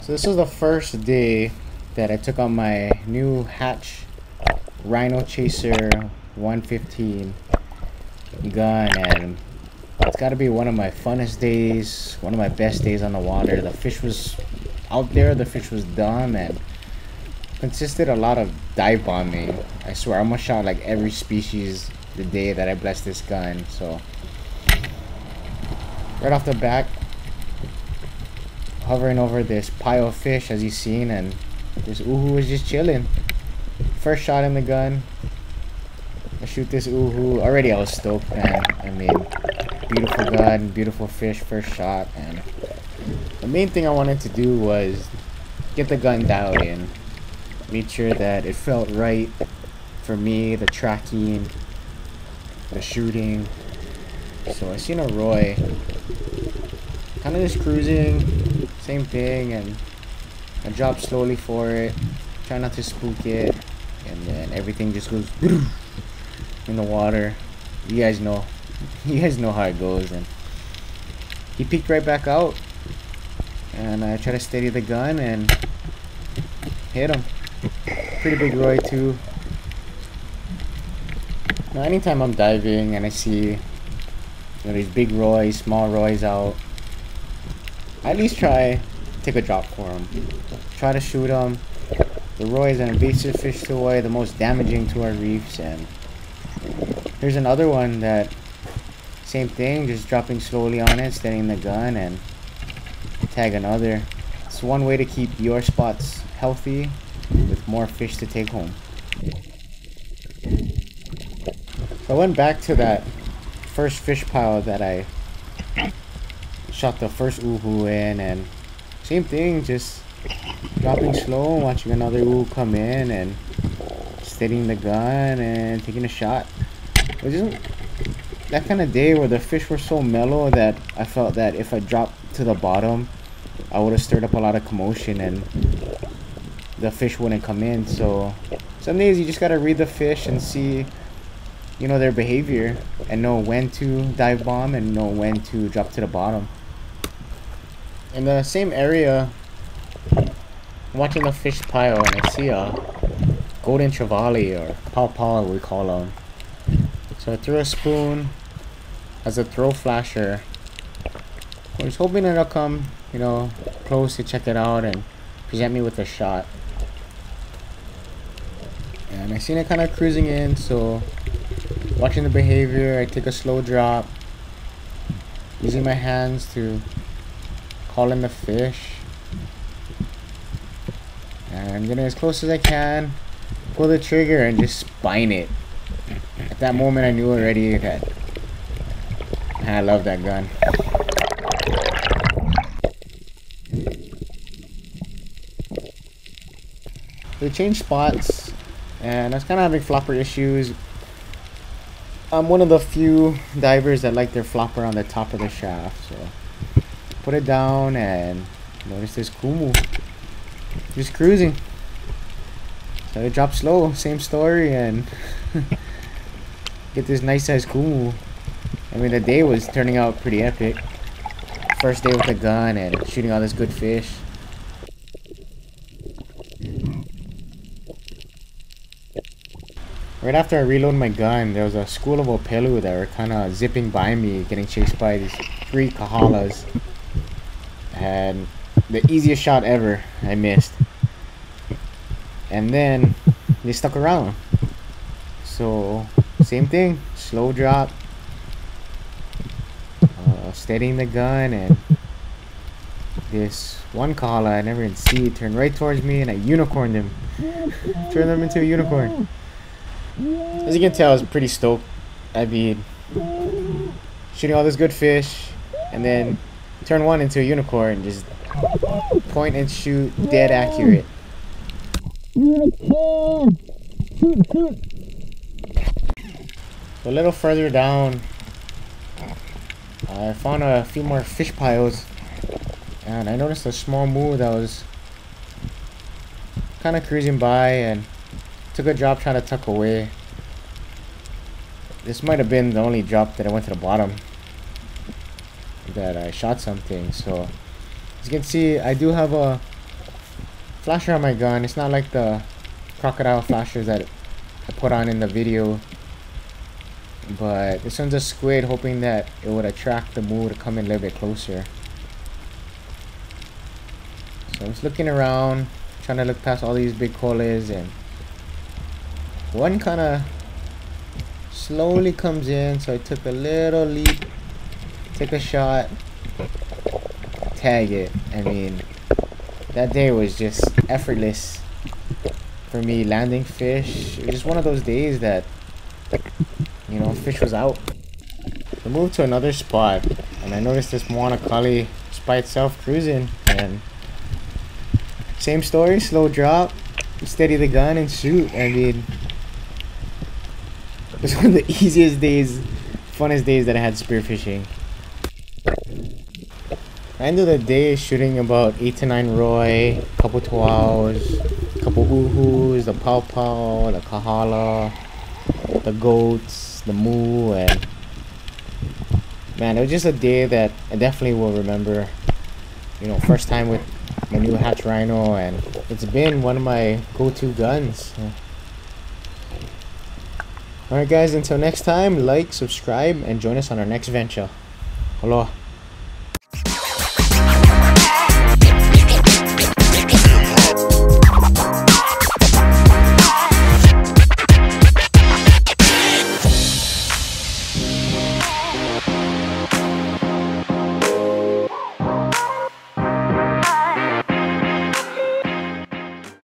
So this was the first day that I took on my new hatch Rhino Chaser 115 gun, and it's got to be one of my funnest days, one of my best days on the water. The fish was out there, the fish was dumb, and consisted a lot of dive bombing. I swear I almost shot like every species the day that I blessed this gun. So right off the bat, hovering over this pile of fish as you've seen, and this uhu was just chilling. First shot in the gun, I shoot this uhu. Already I was stoked, man. I mean, beautiful gun, beautiful fish, first shot. And the main thing I wanted to do was get the gun dialed in, made sure that it felt right for me, the tracking, the shooting. So I seen a Roy kind of just cruising, same thing, and I drop slowly for it, try not to spook it, and then everything just goes in the water. You guys know how it goes. And he peeked right back out, and I try to steady the gun and hit him. Pretty big Roy too. Now anytime I'm diving and I see these big Roys, small Roys out, I at least try to take a drop for them. Try to shoot them. The Roy is an invasive fish toy, the most damaging to our reefs. And here's another one that, same thing, just dropping slowly on it, steadying the gun, and tag another. It's one way to keep your spots healthy with more fish to take home. So I went back to that first fish pile that I shot the first uhu in, and same thing, just dropping slow, watching another uhu come in and steadying the gun and taking a shot. It was just that kind of day where the fish were so mellow that I felt that if I dropped to the bottom, I would have stirred up a lot of commotion and the fish wouldn't come in. So some days you just gotta read the fish and see, you know, their behavior, and know when to dive bomb and know when to drop to the bottom. In the same area, I'm watching the fish pile, and I see a golden trevally, or paw we call them. So I threw a spoon as a throw flasher. I was hoping it'll come, you know, close to check it out and present me with a shot. And I seen it kind of cruising in, so watching the behavior, I take a slow drop, using my hands to call in the fish, and getting as close as I can, pull the trigger and just spine it. At that moment I knew already that I love that gun. They changed spots, and I was kind of having flopper issues. I'm one of the few divers that like their flopper on the top of the shaft, so put it down and notice this kumu just cruising. So I drop slow, same story, and get this nice size kumu. I mean, the day was turning out pretty epic. First day with the gun and shooting all this good fish. Right after I reloaded my gun, there was a school of opelu that were kind of zipping by me, getting chased by these 3 kahalas. And the easiest shot ever, I missed. And then they stuck around. So same thing, slow drop, steadying the gun, and this one kahala I never even see turned right towards me, and I unicorned him. Turned him into a unicorn. As you can tell, I was pretty stoked. I mean, shooting all this good fish, and then turn one into a unicorn, just point and shoot, dead accurate. So a little further down, I found a few more fish piles, and I noticed a small moo that was kind of cruising by, and took a drop trying to tuck away. This might have been the only drop that I went to the bottom that I shot something. So as you can see, I do have a flasher on my gun. It's not like the crocodile flashers that I put on in the video, but this one's a squid, hoping that it would attract the moo to come in a little bit closer. So I was looking around, trying to look past all these big colas, and one kind of slowly comes in, so I took a little leap, take a shot, tag it. I mean, that day was just effortless for me landing fish. It was just one of those days that, you know, fish was out. I moved to another spot, and I noticed this Moana Kali just by itself cruising, and same story, slow drop, steady the gun and shoot. I mean, it was one of the easiest days, funnest days that I had spearfishing. I ended the day shooting about 8 to 9 roy, couple tuaos, couple uhus, the pau pau, the kahala, the goats, the moo, and man, it was just a day that I definitely will remember. You know, first time with my new hatch Rhino, and it's been one of my go-to guns. Alright guys, until next time, like, subscribe, and join us on our next venture. Aloha.